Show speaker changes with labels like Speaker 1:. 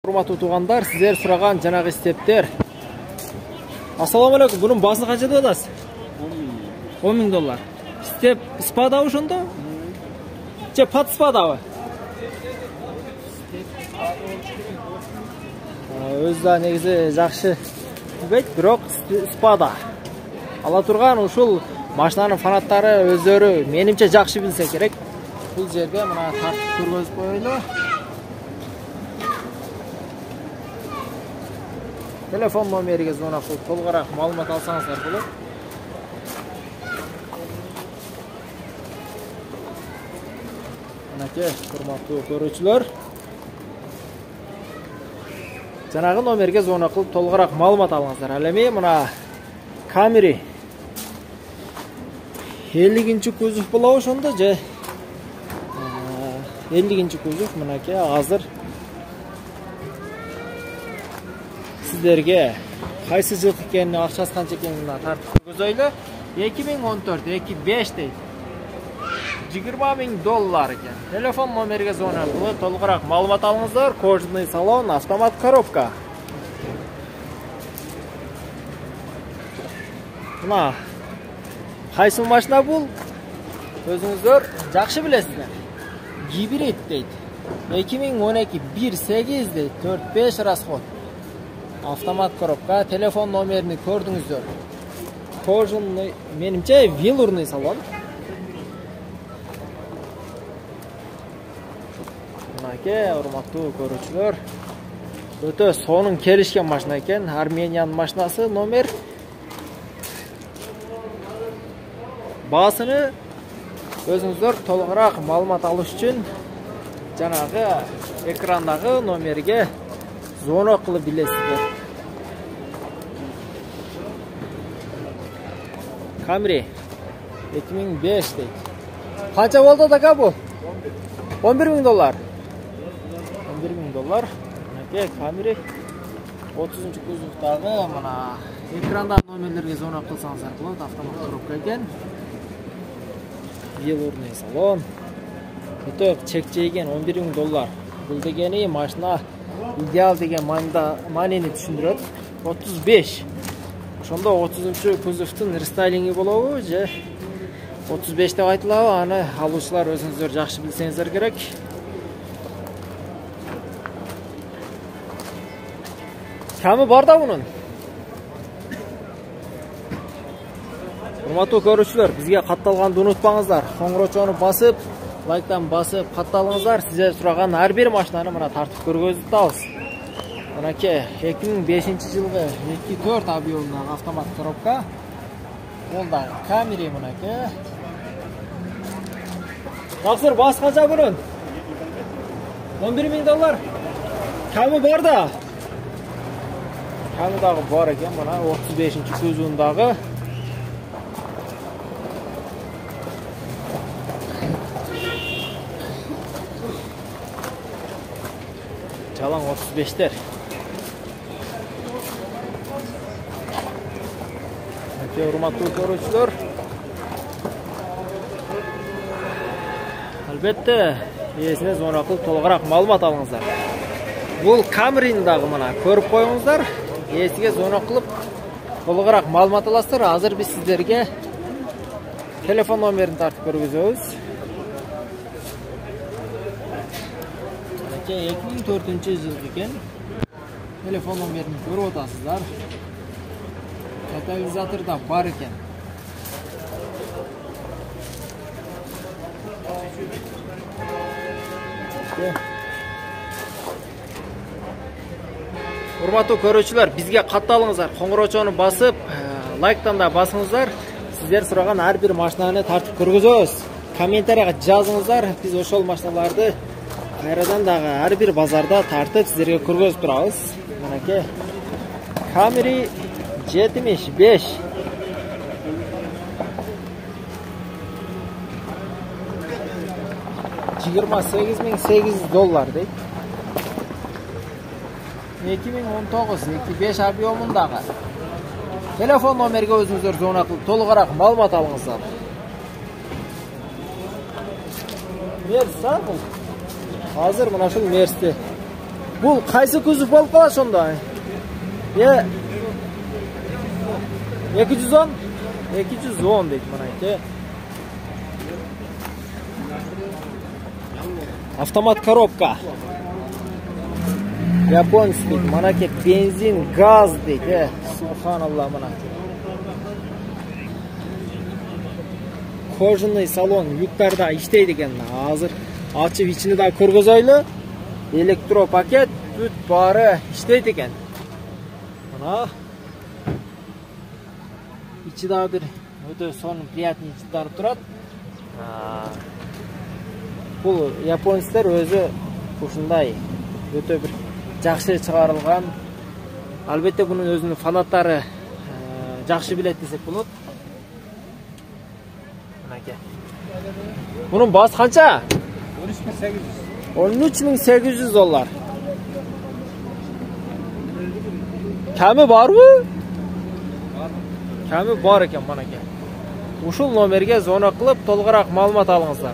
Speaker 1: Урматтуу туугандар, сиздер сураган жанагы стептер. Ассаламу алейкум. Бунун баасы канча деп атасыз? 10 000 доллар. Степ спадабы ошондо? Же пат спадабы? Өзү да негизи жакшы билбейт, бирок спада. Ала турган ушул машинанын фанаттары өздөрү менимче жакшы билсе керек. Бул жерге мына тартып көргөзүп коелу. Telefon номериге звонок кылып толугураак маалымат алсаңыздар болот. Мынакей, урматтуу көрүүчүлөр. Жанагы номерге звонок кылып толугураак маалымат алыңыздар. Ал эми мына Camry 50-нчи кузов болобу ошондо же 50-нчи кузов мынакей азыр сиздерге кайсы жыл экенин, акчасы канча экенин тартып көргөзөйлү. 2014 25 дейт. 20 000 доллар экен. Телефон номериге звонок кылып толугураак маалымат алыңыздар. Кожаный салон, автомат коробка. Мына кайсы машина бул? Өзүңүздөр жакшы билесиздер. Гибрид дейт. 2012 1.8 дейт. 4-5 расход. Автомат коробка, телефон номерини көрдүңүздөр. Кожаный, менимче велюрный салон. Мынакей, урматтуу көрүүчүлөр. Өтө сонун келишкен машина экен. Армениянын машинасы, номер. Баасыны өзүңүздөр толугураак маалымат алыш үчүн жанагы экрандагы номерге звонок кылып билесиздер. Camry 2005 дейт. Канча болду така бу? 11 000 доллар. 11 000 доллар. Мынакей Camry 30-чу кузовдагы мына экрандагы номерлерге звонок кылсаңыздар болот. Автомат коробка экен. Велюрный салон. Өтө чек жейген 11 000 доллар. Бул дегени машина идеал деген манини түшүндүрөт. 35. Ошондо 30-чу кузовдун рестайлинги болобу же 35 деп айтылабы? Аны алуучулар өзүңүздөр жакшы билсеңиздер керек. Камы бар да бунун. Урматтуу көрүүчүлөр, бизге катталганды унутпаңыздар. Коңгурочону басып, лайктан басып катталыңыздар. Сиздер сураган ар бир машинаны мына тартып көргөзүп атабыз. Мынакей 2005-жылгы 2.4 объемдагы автомат коробка. Бул да Camry мынакей. Жакшы, баасы канча бунун? 11 000 доллар. Камы бар да. Камы дагы бар экен, мына 35-нчи кузовундагы. Жалаң 35-тер. Урматтуу көрүүчүлөр. Албетте, ээсине звонок кылып толугураак маалымат алыңыздар. Бул Camry'ни дагы мына көрүп коюңуздар. Ээсиге звонок кылып толугураак маалымат аласыздар. Азыр биз сиздерге телефон номерин тартып көргөзөбүз. 2004-жыл экен. Телефон номерин көрүп атасыздар. Катализатор да бар экен. Урматтуу көрүүчүлөр, бизге катталыңыздар. Коңгурочону басып, лайктан да басыңыздар. Сиздер сураган ар бир машинаны тартып көргөзөбүз. Комментарийга жазыңыздар. Биз ошол машиналарды кайрадан дагы ар бир базарда тартып сиздерге көргөзүп турабыз. Мынакей Camry 75. $28.800 дейт. 2019-25 объемундагы. Телефон номерге өзүңүздөр звонок кылып толугураак маалымат алыңыздар. Мерс, бул? Hazır mı? Nasıl Mersi? Бұл қайсы күзіп болып қала сонда? 210? 210 дейді мұнайты. Автомат коробка. Японец дейді. Мұнаке бензин, газ дейді. Субханалла мұна. Кожаный салон юктарда иштейді екен. Азыр açıp içini de көргөзөйлү. Elektro paket бүт бары иштейт экен. Мына içi daha bir öte сонун приятный жыттары турат. Бул японецтер өзү ушундай өтө бир жакшы чыгарылган. Албетте бунун өзүнүн фанаттары жакшы билет десек болот. Мынакей. Bunun bas kança? 13.800 dolar. Kami var mı? Kami var eken bana gel. Uşul nomerge zona kılıp tolgarak malumat alыңызlar.